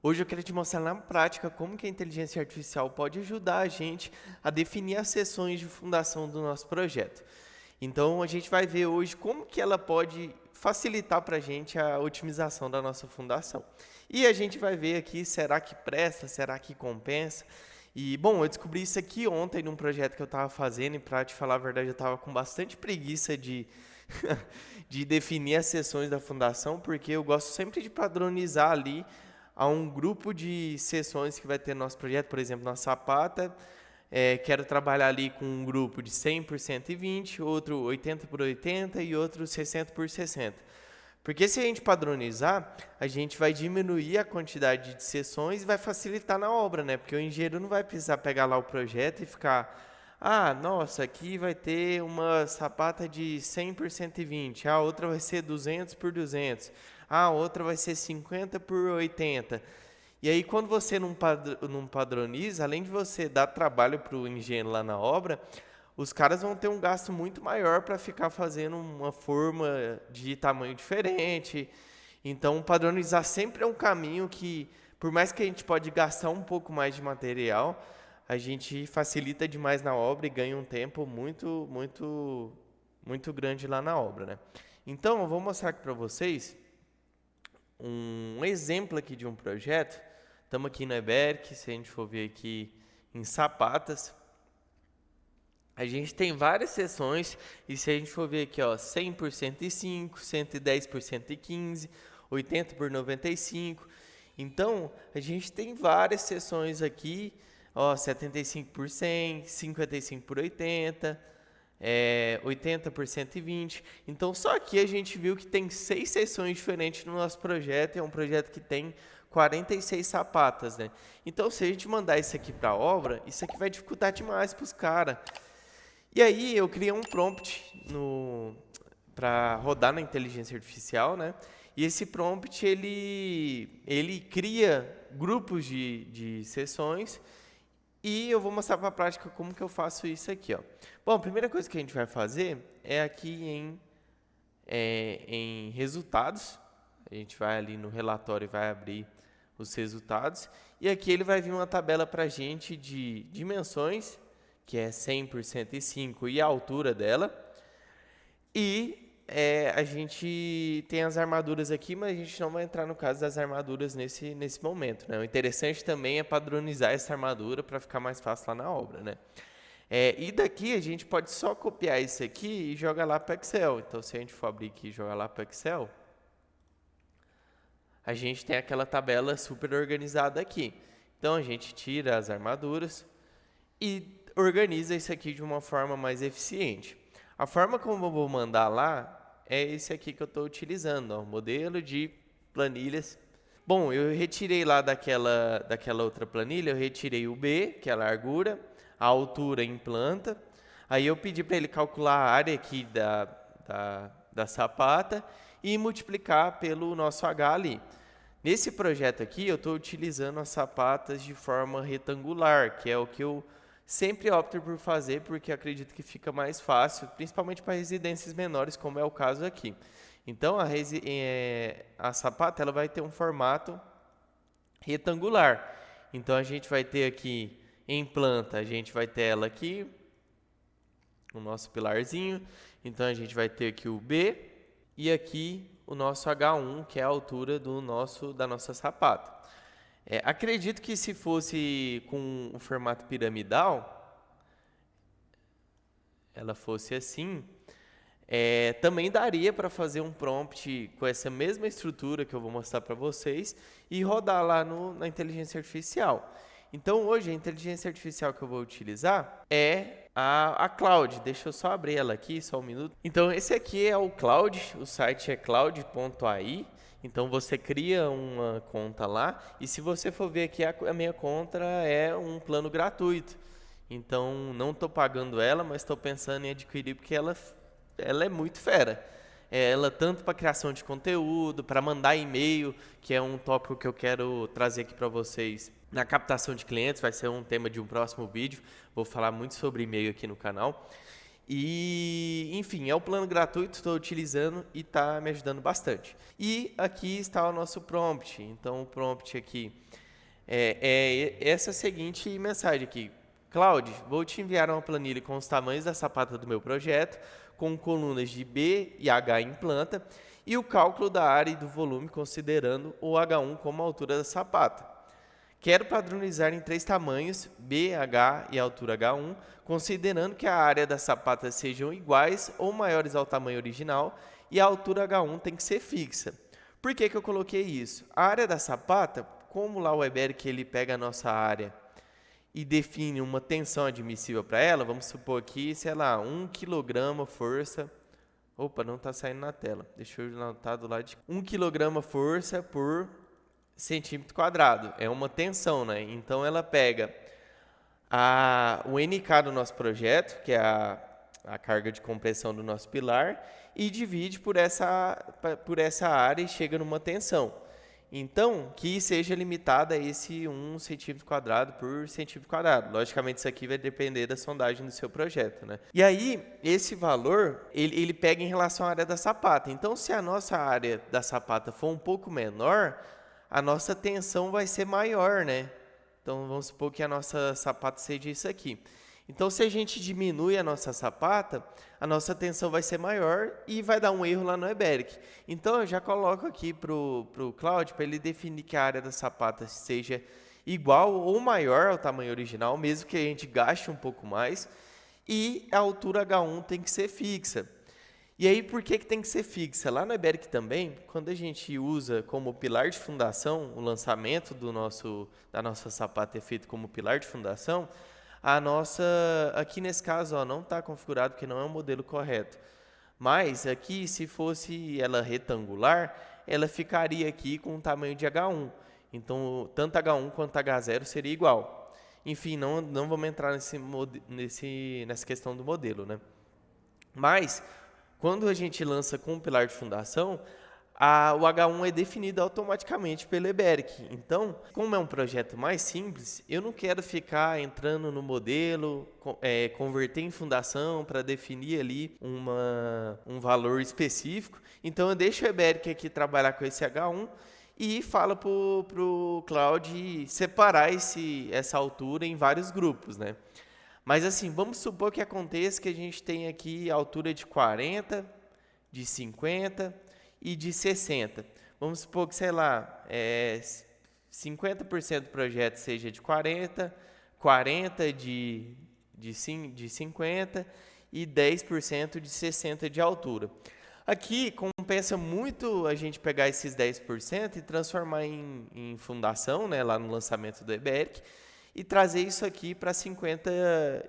Hoje eu quero te mostrar na prática como que a inteligência artificial pode ajudar a gente a definir as sessões de fundação do nosso projeto. Então a gente vai ver hoje como que ela pode facilitar para a gente a otimização da nossa fundação. E a gente vai ver aqui, será que presta, será que compensa? E, bom, eu descobri isso aqui ontem num projeto que eu estava fazendo e, para te falar a verdade, eu estava com bastante preguiça de, de definir as sessões da fundação, porque eu gosto sempre de padronizar ali a um grupo de sessões que vai ter no nosso projeto. Por exemplo, na Sapata, quero trabalhar ali com um grupo de 100 por 120, outro 80 por 80 e outro 60 por 60. Porque se a gente padronizar, a gente vai diminuir a quantidade de sessões e vai facilitar na obra, né? Porque o engenheiro não vai precisar pegar lá o projeto e ficar, nossa, aqui vai ter uma sapata de 100 por 120, a outra vai ser 200 por 200, a outra vai ser 50 por 80. E aí, quando você não padroniza, além de você dar trabalho para o engenheiro lá na obra, os caras vão ter um gasto muito maior para ficar fazendo uma forma de tamanho diferente. Então, padronizar sempre é um caminho que, por mais que a gente pode gastar um pouco mais de material, a gente facilita demais na obra e ganha um tempo muito grande lá na obra, né? Então, eu vou mostrar aqui para vocês um exemplo aqui de um projeto. Estamos aqui no Eberc, se a gente for ver aqui em Sapatas, a gente tem várias seções, e se a gente for ver aqui, 100 por 105, 110 por 115, 80 por 95. Então, a gente tem várias seções aqui, 75 por 100, 55 por 80, 80 por 120. Então, só aqui a gente viu que tem 6 seções diferentes no nosso projeto, é um projeto que tem 46 sapatas, né? Então, se a gente mandar isso aqui para a obra, isso aqui vai dificultar demais para os caras. E aí eu criei um prompt para rodar na inteligência artificial, né? E esse prompt ele cria grupos de sessões, e eu vou mostrar para a prática como que eu faço isso aqui, ó. Bom, a primeira coisa que a gente vai fazer é aqui em resultados. A gente vai ali no relatório e vai abrir os resultados. E aqui ele vai vir uma tabela para a gente de dimensões, que é 100 por 105 e a altura dela. E a gente tem as armaduras aqui, mas a gente não vai entrar no caso das armaduras nesse momento, né? O interessante também é padronizar essa armadura para ficar mais fácil lá na obra, né? E daqui a gente pode só copiar isso aqui e jogar lá para o Excel. Então, se a gente for abrir aqui e jogar lá para o Excel, a gente tem aquela tabela super organizada aqui. Então, a gente tira as armaduras e organiza isso aqui de uma forma mais eficiente. A forma como eu vou mandar lá é esse aqui que eu estou utilizando, ó, modelo de planilhas. Bom, eu retirei lá daquela outra planilha, eu retirei o B, que é a largura, a altura em planta. Aí eu pedi para ele calcular a área aqui da sapata e multiplicar pelo nosso H ali. Nesse projeto aqui, eu estou utilizando as sapatas de forma retangular, que é o que eu sempre opto por fazer, porque acredito que fica mais fácil, principalmente para residências menores, como é o caso aqui. Então, a sapata ela vai ter um formato retangular. Então, a gente vai ter aqui em planta, a gente vai ter ela aqui, o nosso pilarzinho. Então, a gente vai ter aqui o B e aqui o nosso H1, que é a altura da nossa sapata. Acredito que se fosse com o formato piramidal, ela fosse assim, também daria para fazer um prompt com essa mesma estrutura que eu vou mostrar para vocês e rodar lá na inteligência artificial. Então, hoje, a inteligência artificial que eu vou utilizar é a Cloud. Deixa eu só abrir ela aqui, só um minuto. Então, esse aqui é o Cloud, o site é cloud.ai. Então, você cria uma conta lá, e se você for ver aqui, a minha conta é um plano gratuito. Então, não estou pagando ela, mas estou pensando em adquirir, porque ela é muito fera. Ela tanto para criação de conteúdo, para mandar e-mail, que é um tópico que eu quero trazer aqui para vocês. Na captação de clientes, vai ser um tema de um próximo vídeo. Vou falar muito sobre e-mail aqui no canal. E, enfim, é o plano gratuito, estou utilizando e está me ajudando bastante. E aqui está o nosso prompt. Então, o prompt aqui é essa seguinte mensagem aqui. Cloud, vou te enviar uma planilha com os tamanhos da sapata do meu projeto, com colunas de B e H em planta, e o cálculo da área e do volume, considerando o H1 como a altura da sapata. Quero padronizar em 3 tamanhos, B, H e altura H1, considerando que a área das sapatas sejam iguais ou maiores ao tamanho original e a altura H1 tem que ser fixa. Por que eu coloquei isso? A área da sapata, como lá o Weberic ele pega a nossa área e define uma tensão admissível para ela, vamos supor aqui, sei lá, 1 kg força. Opa, não está saindo na tela. Deixa eu anotar do lado de 1 kg força por centímetro quadrado. É uma tensão, né? Então ela pega o NK do nosso projeto, que é a carga de compressão do nosso pilar, e divide por essa área e chega numa tensão. Então, que seja limitada a esse 1 centímetro quadrado por centímetro quadrado. Logicamente, isso aqui vai depender da sondagem do seu projeto, né? E aí, esse valor, ele pega em relação à área da sapata. Então, se a nossa área da sapata for um pouco menor, a nossa tensão vai ser maior, né? Então, vamos supor que a nossa sapata seja isso aqui. Então, se a gente diminui a nossa sapata, a nossa tensão vai ser maior e vai dar um erro lá no Weberic. Então, eu já coloco aqui para o Cloud, para ele definir que a área da sapata seja igual ou maior ao tamanho original, mesmo que a gente gaste um pouco mais, e a altura H1 tem que ser fixa. E aí, por que tem que ser fixa? Lá no Weberic também, quando a gente usa como pilar de fundação, o lançamento da nossa sapata é feito como pilar de fundação, aqui nesse caso, não está configurado porque não é o modelo correto. Mas aqui, se fosse ela retangular, ela ficaria aqui com o tamanho de H1. Então, tanto H1 quanto H0 seria igual. Enfim, não vamos entrar nessa questão do modelo, né? Mas, quando a gente lança com o pilar de fundação, o H1 é definido automaticamente pelo Weberic. Então, como é um projeto mais simples, eu não quero ficar entrando no modelo, converter em fundação para definir ali um valor específico. Então, eu deixo o Weberic aqui trabalhar com esse H1 e falo para o Cloud separar essa altura em vários grupos, né? Mas assim, vamos supor que aconteça que a gente tem aqui a altura de 40, de 50 e de 60. Vamos supor que, sei lá, 50% do projeto seja de 40, 40% de 50% e 10% de 60% de altura. Aqui compensa muito a gente pegar esses 10% e transformar em fundação, né, lá no lançamento do Weberic, e trazer isso aqui para 50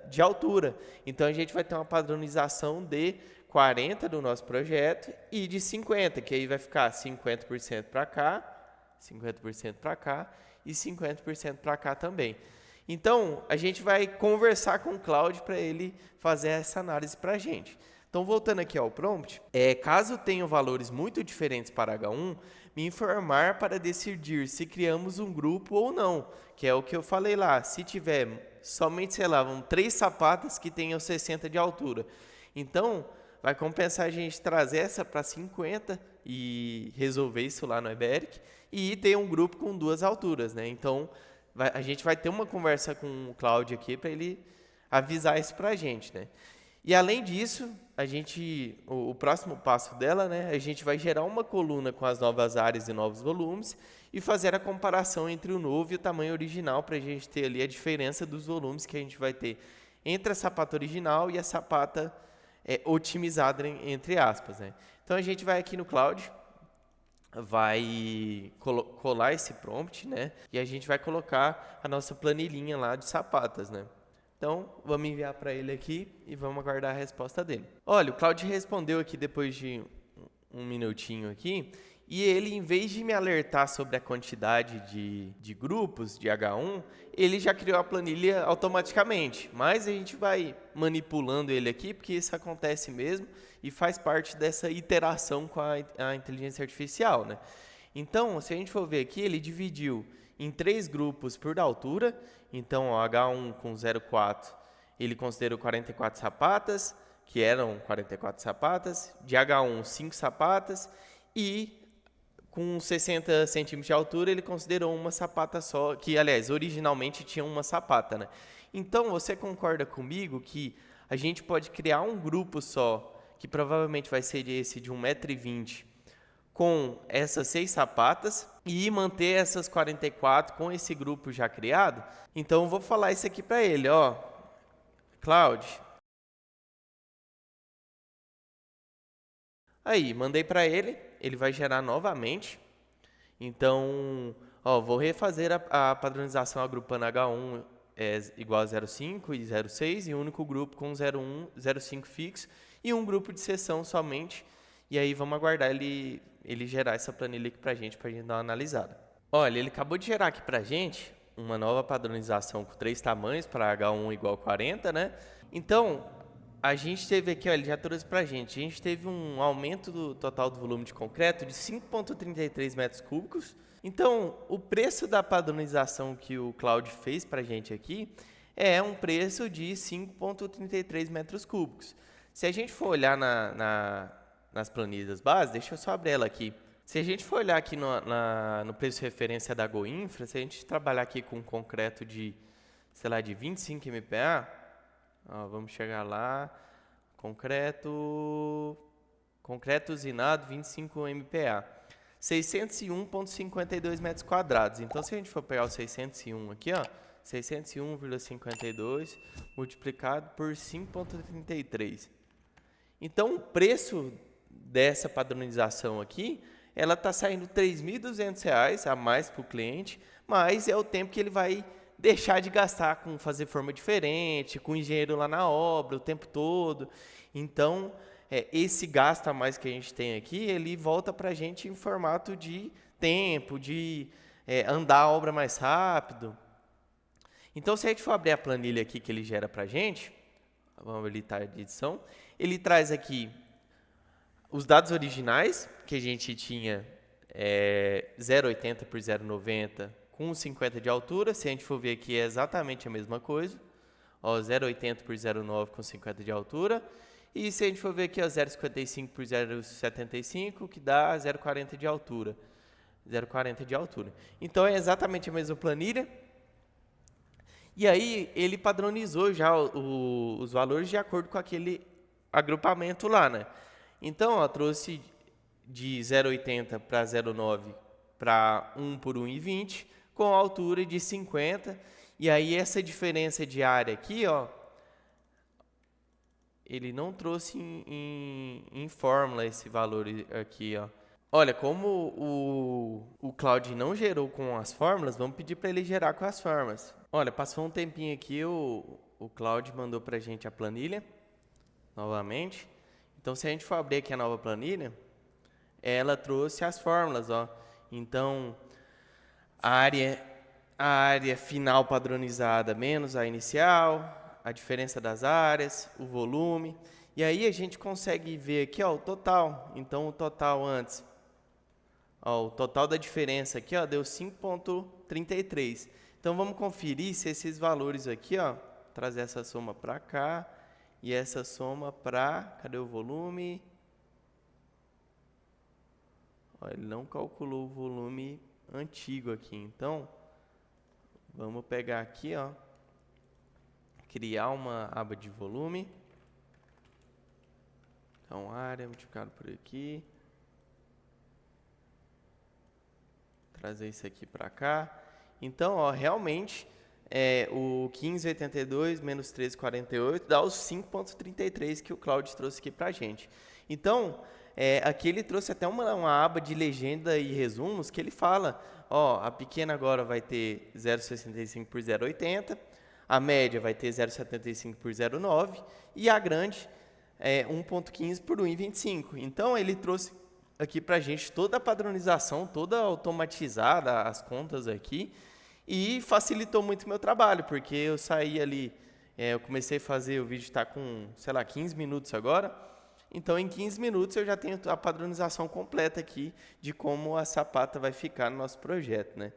de altura. Então, a gente vai ter uma padronização de 40 do nosso projeto e de 50, que aí vai ficar 50% para cá, 50% para cá e 50% para cá também. Então, a gente vai conversar com o Cloud para ele fazer essa análise para a gente. Então, voltando aqui ao prompt, caso tenham valores muito diferentes para H1, me informar para decidir se criamos um grupo ou não, que é o que eu falei lá. Se tiver somente, sei lá, 3 sapatas que tenham 60 de altura, então vai compensar a gente trazer essa para 50 e resolver isso lá no Weberic e ter um grupo com 2 alturas, né? Então, a gente vai ter uma conversa com o Cloud aqui para ele avisar isso para a gente, né? E além disso, o próximo passo dela, né, a gente vai gerar uma coluna com as novas áreas e novos volumes e fazer a comparação entre o novo e o tamanho original para a gente ter ali a diferença dos volumes que a gente vai ter entre a sapata original e a sapata otimizada, entre aspas, né? Então, a gente vai aqui no Cloud, vai colar esse prompt, né, e a gente vai colocar a nossa planilhinha lá de sapatas, né? Então, vamos enviar para ele aqui e vamos aguardar a resposta dele. Olha, o Cloud respondeu aqui depois de um minutinho aqui, e ele, em vez de me alertar sobre a quantidade de grupos de H1, ele já criou a planilha automaticamente. Mas a gente vai manipulando ele aqui, porque isso acontece mesmo e faz parte dessa iteração com a inteligência artificial, né? Então, se a gente for ver aqui, ele dividiu em 3 grupos por altura. Então, o H1 com 0,4, ele considerou 44 sapatas, que eram 44 sapatas, de H1 5 sapatas e com 60 centímetros de altura ele considerou uma sapata só, que aliás originalmente tinha uma sapata, né? Então você concorda comigo que a gente pode criar um grupo só, que provavelmente vai ser esse de 1,20 m, com essas 6 sapatas e manter essas 44 com esse grupo já criado? Então eu vou falar isso aqui para ele, ó, Cláudio. Aí, mandei para ele, ele vai gerar novamente. Então, ó, vou refazer a padronização agrupando H1 igual a 0,5 e 0,6 e um único grupo com 0,1, 0,5 fixo e um grupo de seção somente. E aí vamos aguardar ele gerar essa planilha aqui para a gente dar uma analisada. Olha, ele acabou de gerar aqui para a gente uma nova padronização com 3 tamanhos para H1 igual a 40, né? Então, a gente teve aqui, ó, ele já trouxe para a gente teve um aumento do total do volume de concreto de 5,33 metros cúbicos. Então, o preço da padronização que o Cláudio fez para a gente aqui é um preço de 5,33 metros cúbicos. Se a gente for olhar nas planilhas básicas, deixa eu só abrir ela aqui. Se a gente for olhar aqui no preço de referência da Goinfra, se a gente trabalhar aqui com concreto de, sei lá, de 25 MPa, ó, vamos chegar lá, concreto usinado 25 MPa, 601,52 metros quadrados. Então, se a gente for pegar o 601 aqui, ó, 601,52 multiplicado por 5,33. Então, o preço dessa padronização aqui, ela está saindo R$ 3.200 a mais para o cliente, mas é o tempo que ele vai deixar de gastar com fazer forma diferente, com engenheiro lá na obra o tempo todo. Então, esse gasto a mais que a gente tem aqui, ele volta para a gente em formato de tempo, de andar a obra mais rápido. Então, se a gente for abrir a planilha aqui que ele gera para a gente, vamos habilitar de edição, ele traz aqui os dados originais, que a gente tinha 0,80 por 0,90 com 50 de altura. Se a gente for ver aqui, é exatamente a mesma coisa. 0,80 por 0,9 com 50 de altura. E se a gente for ver aqui, 0,55 por 0,75, que dá 0,40 de altura. 0,40 de altura. Então, é exatamente a mesma planilha. E aí, ele padronizou já os valores de acordo com aquele agrupamento lá, né? Então, trouxe de 0,80 para 0,9 para 1 por 1,20, com altura de 50. E aí, essa diferença de área aqui, ó, ele não trouxe em fórmula esse valor aqui, ó. Olha, como o Cláudio não gerou com as fórmulas, vamos pedir para ele gerar com as fórmulas. Olha, passou um tempinho aqui, o Cláudio mandou para a gente a planilha, novamente. Então, se a gente for abrir aqui a nova planilha, ela trouxe as fórmulas, ó. Então, a área final padronizada menos a inicial, a diferença das áreas, o volume. E aí a gente consegue ver aqui, ó, o total. Então, o total antes, ó, o total da diferença aqui, ó, deu 5,33. Então, vamos conferir se esses valores aqui, ó, trazer essa soma para cá e essa soma para... Cadê o volume? Ó, ele não calculou o volume antigo aqui. Então, vamos pegar aqui, ó, criar uma aba de volume. Então, área multiplicado por aqui. Trazer isso aqui para cá. Então, ó, realmente, o 15,82 menos 13,48 dá os 5,33 que o Cláudio trouxe aqui para a gente. Então, aqui ele trouxe até uma aba de legenda e resumos que ele fala, ó, a pequena agora vai ter 0,65 por 0,80, a média vai ter 0,75 por 0,9 e a grande 1,15 por 1,25. Então, ele trouxe aqui para a gente toda a padronização, toda automatizada, as contas aqui, e facilitou muito o meu trabalho, porque eu saí ali, eu comecei a fazer, o vídeo está com, sei lá, 15 minutos agora, então em 15 minutos eu já tenho a padronização completa aqui de como a sapata vai ficar no nosso projeto, né?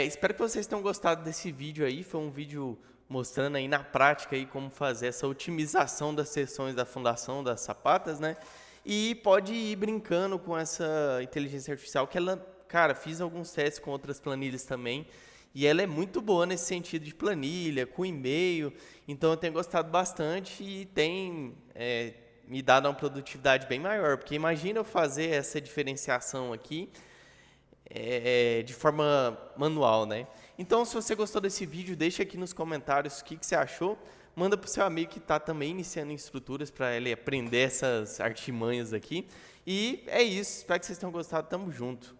Espero que vocês tenham gostado desse vídeo aí, foi um vídeo mostrando aí na prática aí como fazer essa otimização das sessões da fundação das sapatas, né? E pode ir brincando com essa inteligência artificial, que ela, cara, fiz alguns testes com outras planilhas também, e ela é muito boa nesse sentido de planilha, com e-mail, então eu tenho gostado bastante e tem me dado uma produtividade bem maior, porque imagina eu fazer essa diferenciação aqui de forma manual, né? Então, se você gostou desse vídeo, deixa aqui nos comentários o que você achou. Manda para o seu amigo que está também iniciando em estruturas para ele aprender essas artimanhas aqui. E é isso. Espero que vocês tenham gostado. Tamo junto.